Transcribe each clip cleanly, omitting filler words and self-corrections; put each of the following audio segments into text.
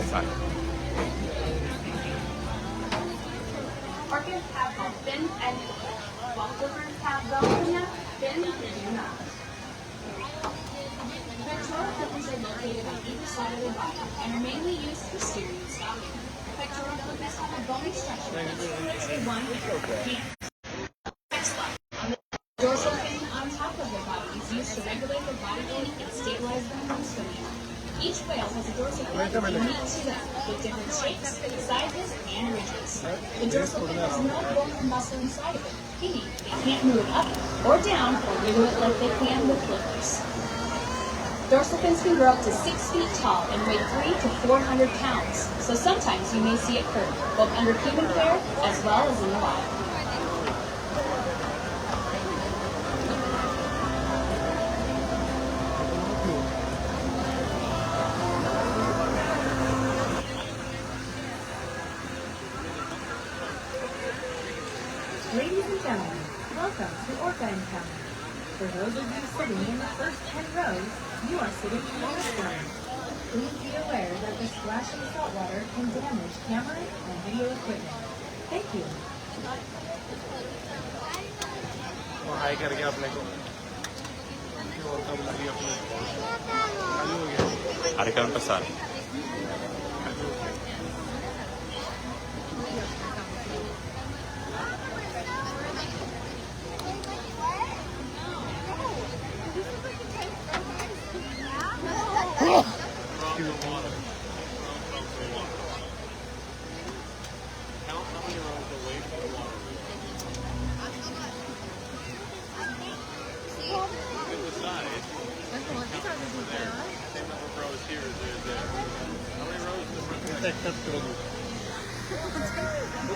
empezar. Orcas have both fins and quills, while flippers have bones, fins they do not. Pectoral flippers are located on either side of the body and are mainly used for steering and stopping. Pectoral flippers have a bony structure that stimulates the one hand. Next slide. On the dorsal fin on top of the body is used to regulate the body weight and stabilize them when swimming. Each whale has a dorsal fin unique to them, with different shapes, sizes, and ridges. The dorsal fin has no bone or muscle inside of it, meaning they can't move it up or down or wiggle it like they can with flippers. Dorsal fins can grow up to 6 feet tall and weigh 300 to 400 pounds, so sometimes you may see it curve, both under human care as well as in the wild. Ladies and gentlemen, welcome to Orca Encounter. For those of you sitting in the first 10 rows, you are sitting in the restaurant. Please be aware that the splashing saltwater can damage camera and video equipment. Thank you. High करके अपने को और कब लगी अपने चालू हो गया कार्यक्रम प्रसार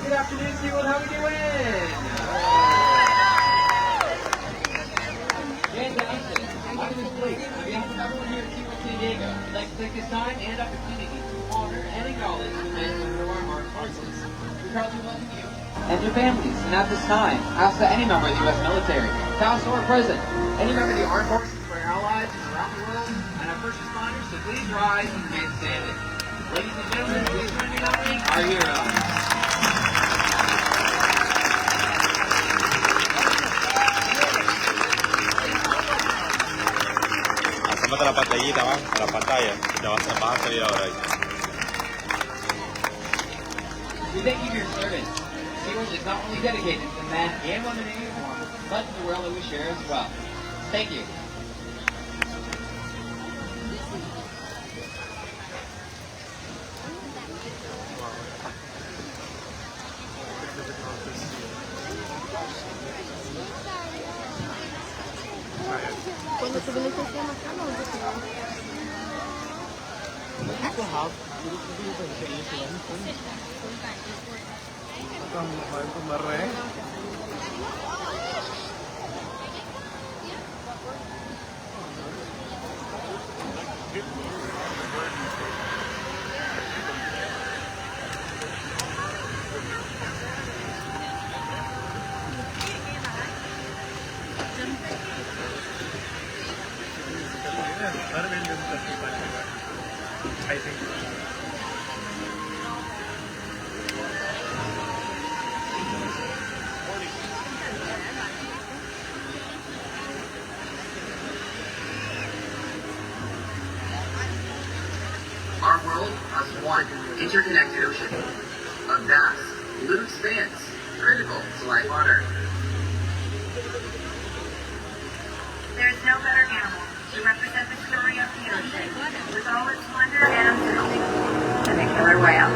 Good afternoon, SeaWorld. How are we doing? Fantastic. I'm in this place. On behalf of everyone here at SeaWorld San Diego, I'd like to take this time and opportunity to honor and acknowledge the men and women of our armed forces. We proudly welcome you and your families. And at this time, ask that any member of the U.S. military, past or present, any member of the armed forces for our allies around the world, and our first responders to please rise and remain standing. Ladies and gentlemen, please join me in honoring our heroes. Asómate a la pantallita, va, a la pantalla. Te vas a salir ahora ahí. We thank you for your service. SeaWorld is not only dedicated to the men and women in uniform, but to the world that we share as well. Thank you. Cuando se viene este tema acá, no I think. Our world has one interconnected ocean, a vast blue expanse critical to life on Earth. There is no better animal to represent the story of the ocean, with all its wonder and uncertainty, than the killer whale.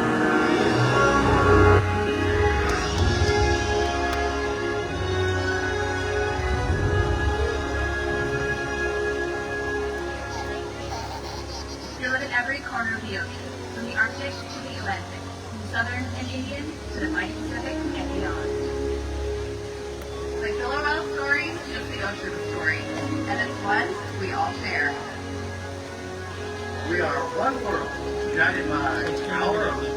They live in every corner of the ocean, from the Arctic to the Atlantic, from the Southern and Indian to the mighty Pacific and beyond. The killer whale story is the ocean story, and it's one we all share. We are one world, united by our ocean.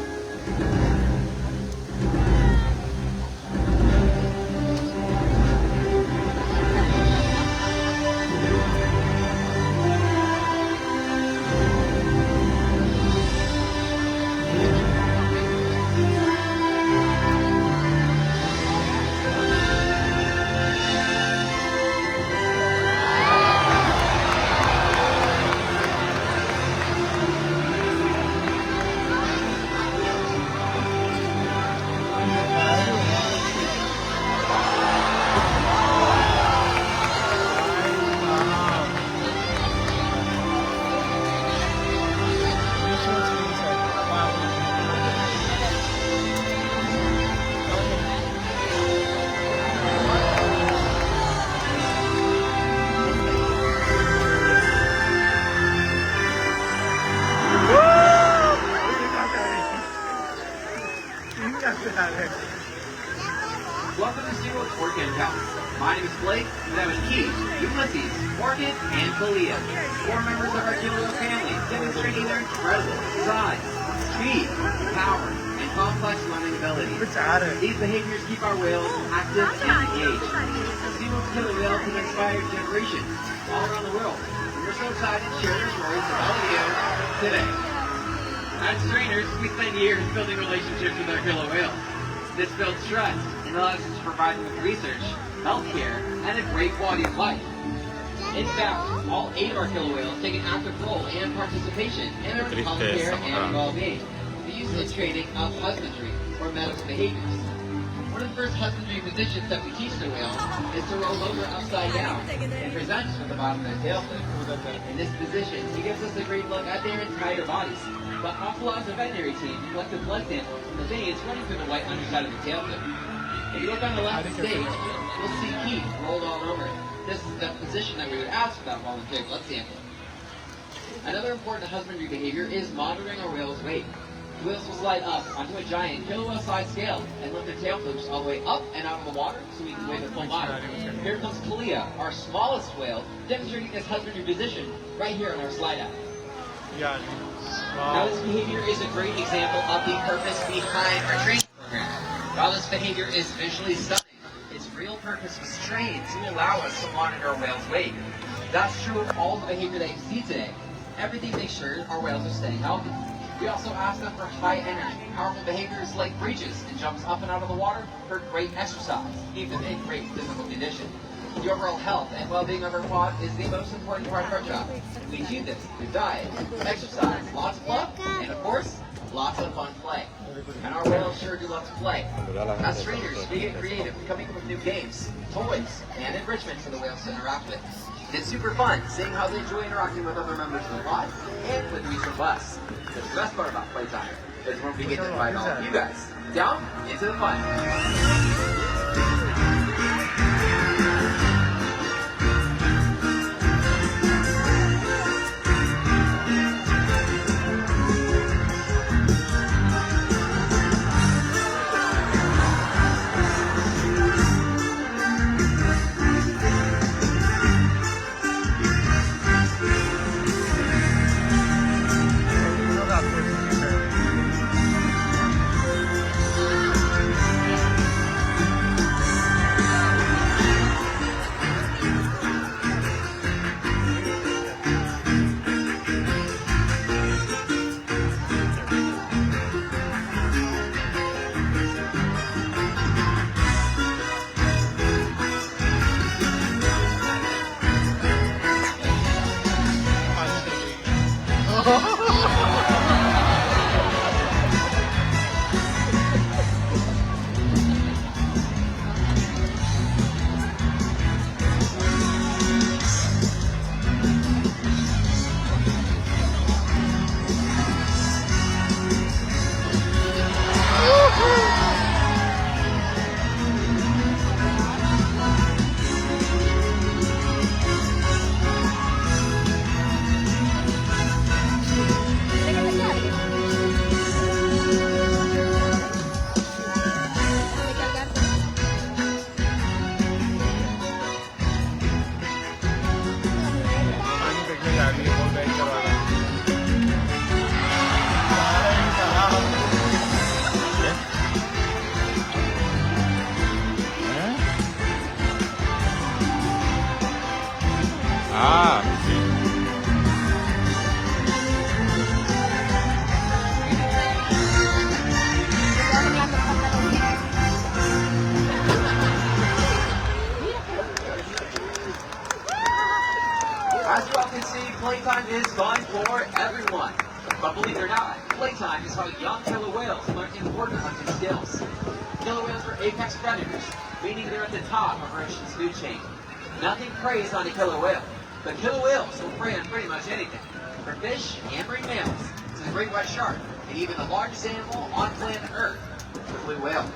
Orca Encounter. My name is Blake, and I'm with Keith, Ulysses, Orchid, and Kalia. 4 members of our killer whale family, demonstrating their incredible size, speed, power, and complex swimming abilities. These behaviors keep our whales active and engaged. SeaWorld's killer whales have inspired generations all around the world. And we're so excited to share their stories with all of you today. As trainers, we spend years building relationships with our killer whales. This builds trust and allows us to provide them with research, healthcare, and a great quality of life. In fact, all 8 of our killer whales take an active role and participation in their healthcare and well-being. The use and training of husbandry or medical behaviors. One of the first husbandry positions that we teach the whales is to roll over upside down and present with the bottom of their tail fin. In this position, it gives us a great look at their entire bodies. But off the veterinary team collect the blood sample from the veins running through the white underside of the tail fin. If you look on the left stage, you'll see Keith rolled all over it. This is the position that we would ask for that voluntary blood sample. Another important husbandry behavior is monitoring our whale's weight. The whales will slide up onto a giant killer whale size scale and lift their tail flukes all the way up and out of the water so we can weigh the full body. Here comes Kalia, our smallest whale, demonstrating this husbandry position right here on our slide out. Now this behavior is a great example of the purpose behind our training program. While this behavior is visually stunning, its real purpose was trained to allow us to monitor our whale's weight. That's true of all the behavior that you see today. Everything makes sure our whales are staying healthy. We also ask them for high energy, powerful behaviors like breaches and jumps up and out of the water for great exercise, even in great physical condition. The overall health and well-being of our quad is the most important part of our job. We achieve this through diet, exercise, lots of love, and of course, lots of fun play. And our whales sure do love to play. As trainers, we get creative, coming up with new games, toys, and enrichment for the whales to interact with. It's super fun seeing how they enjoy interacting with other members of the pod and with each of us. The best part about playtime is when we get to invite all of you guys down into the fun. As you all can see, playtime is fun for everyone. But believe it or not, playtime is how young killer whales learn important hunting skills. Killer whales are apex predators, meaning they're at the top of our ocean's food chain. Nothing preys on a killer whale, but killer whales will prey on pretty much anything, from fish and marine mammals to the great white shark, and even the largest animal on planet Earth, the blue whale.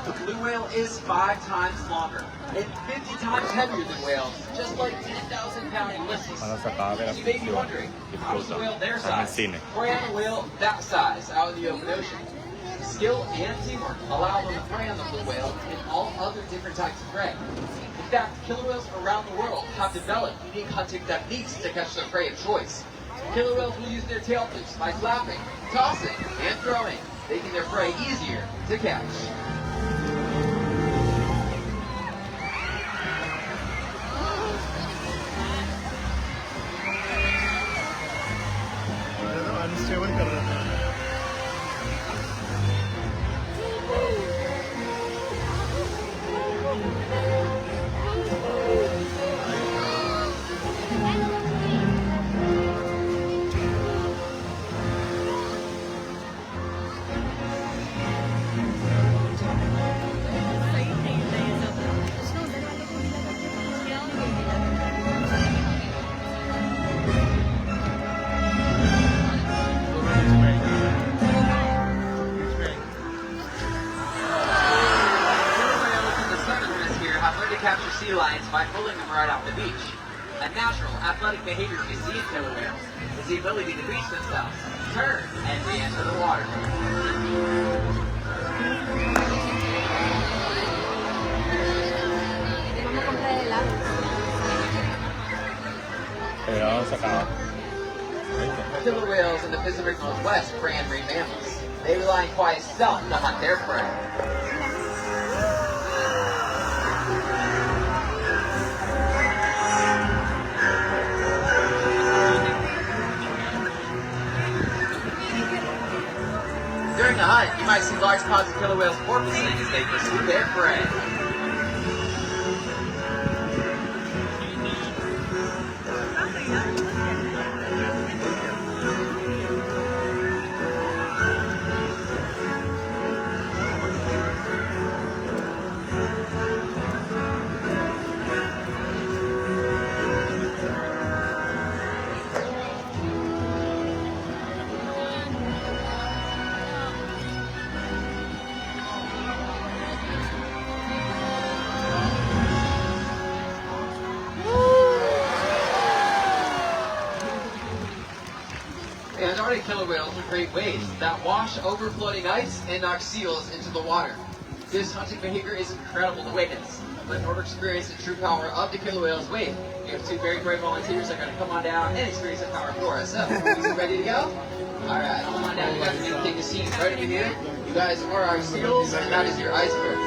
The blue whale is 5 times longer and 50 times heavier than whales, just like 10,000-pound Ulysses. You may be wondering, how is a whale their size? Or a whale that size out in the open ocean? Skill and teamwork allow them to prey on the blue whale and all other different types of prey. In fact, killer whales around the world have developed unique hunting techniques to catch their prey of choice. Killer whales will use their tail flips by flapping, tossing, and throwing, making their prey easier to catch. Unstable कर रहा था Capture sea lions by pulling them right off the beach. A natural, athletic behavior we see in killer whales is the ability to beach themselves, turn, and re-enter the water. Killer whales in the Pacific Northwest prey on marine mammals. They rely on quiet stealth to hunt their prey. During the hunt, you might see large pods of killer whales porpoising as they pursue their prey. Antarctic killer whales are great waves that wash over floating ice and knock seals into the water. This hunting behavior is incredible to witness, but in order to experience the true power of the killer whale's wave, we have two very brave volunteers that are going to come on down and experience that power for us. So, you ready to go? Alright, come on down. You guys are going to take the scene right over here. You guys are our seals, and that is your iceberg.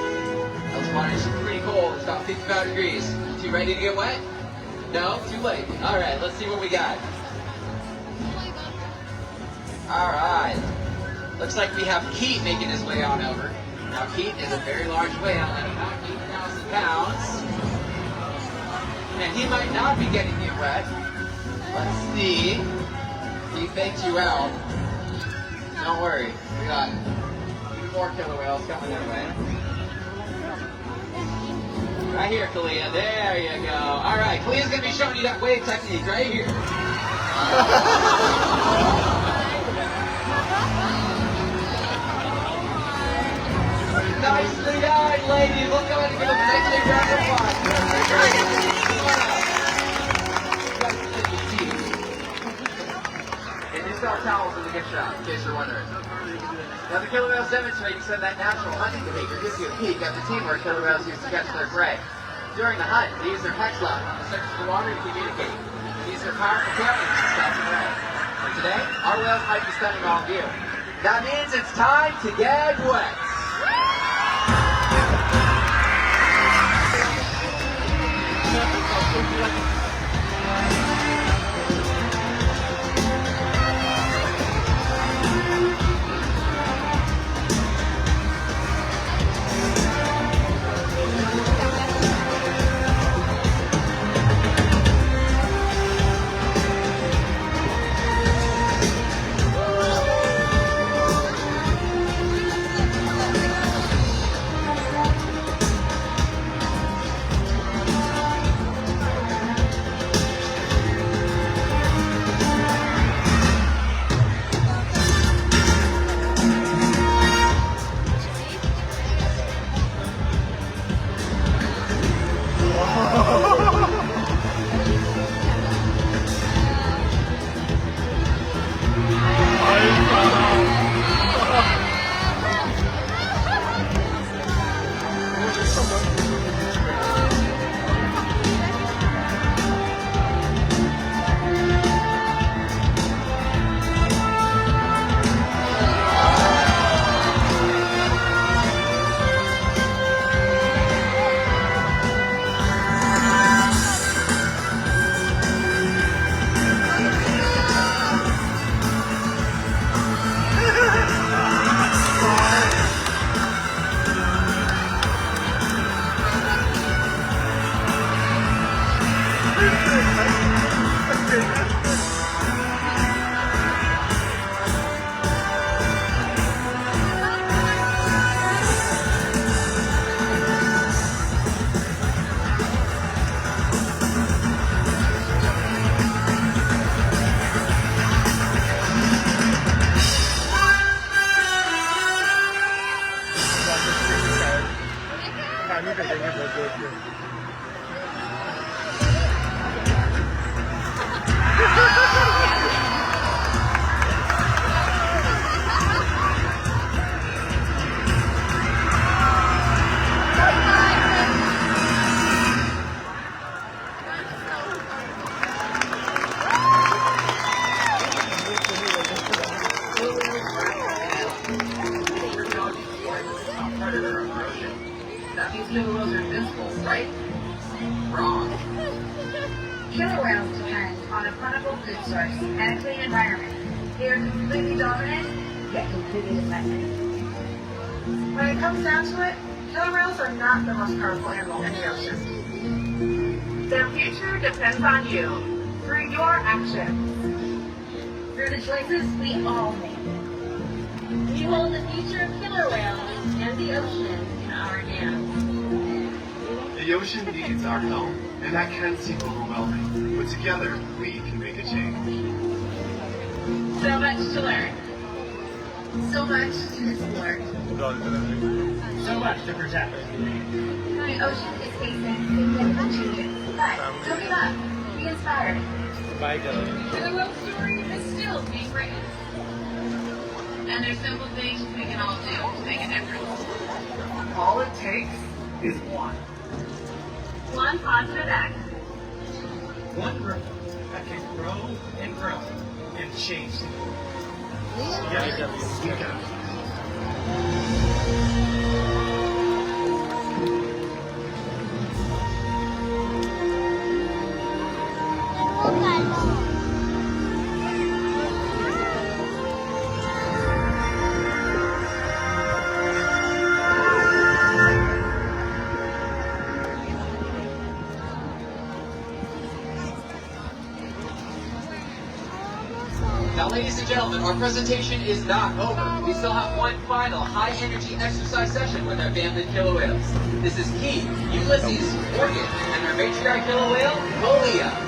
This water is pretty cold. It's about 55 degrees. You ready to get wet? No? Too late. Alright, let's see what we got. Alright. Looks like we have Keith making his way on over. Now Keith is a very large whale at about 8,000 pounds. And he might not be getting you wet. Let's see. He faked you out. Don't worry. We got even more killer whales coming their way. Right here, Kalia. There you go. Alright, Kalia's going to be showing you that wave technique right here. Nicely done, ladies. Let's go ahead and give them a nice big round of applause. And just our towels in the gift shop, in case you're wondering. Now the killer whales demonstrating some of that natural hunting behavior gives you a peek at the teamwork killer whales use to catch their prey. During the hunt, they use their hex lock on the surface of the water to communicate. They use their powerful tail wings to stop the prey. For today, our whales might be stunning all of you. That means it's time to get wet. good, good. Predator erosion. That means killer whales are invincible, right? Wrong. Killer whales depend on a plentiful food source and a clean environment. They are completely dominant, yet completely dependent. When it comes down to it, killer whales are not the most powerful animal in the ocean. Their future depends on you, through your actions, through the choices we all make. We hold the future of killer whales and the ocean in our hands. The ocean needs our help, and that can seem overwhelming, but together we can make a change. So much to learn. So much to explore. So much to protect. The ocean is facing significant changes, but don't give up. Be inspired. Bye, guys. Killer whale story is still being written. And there's simple things we can all do to make a difference. All it takes is one. One positive act. One group that can grow and change. Together, we can. Now, ladies and gentlemen, our presentation is not over. We still have one final high-energy exercise session with our banded killer whales. This is Key, Ulysses, Morgan, and our matriarch killer whale, Golia.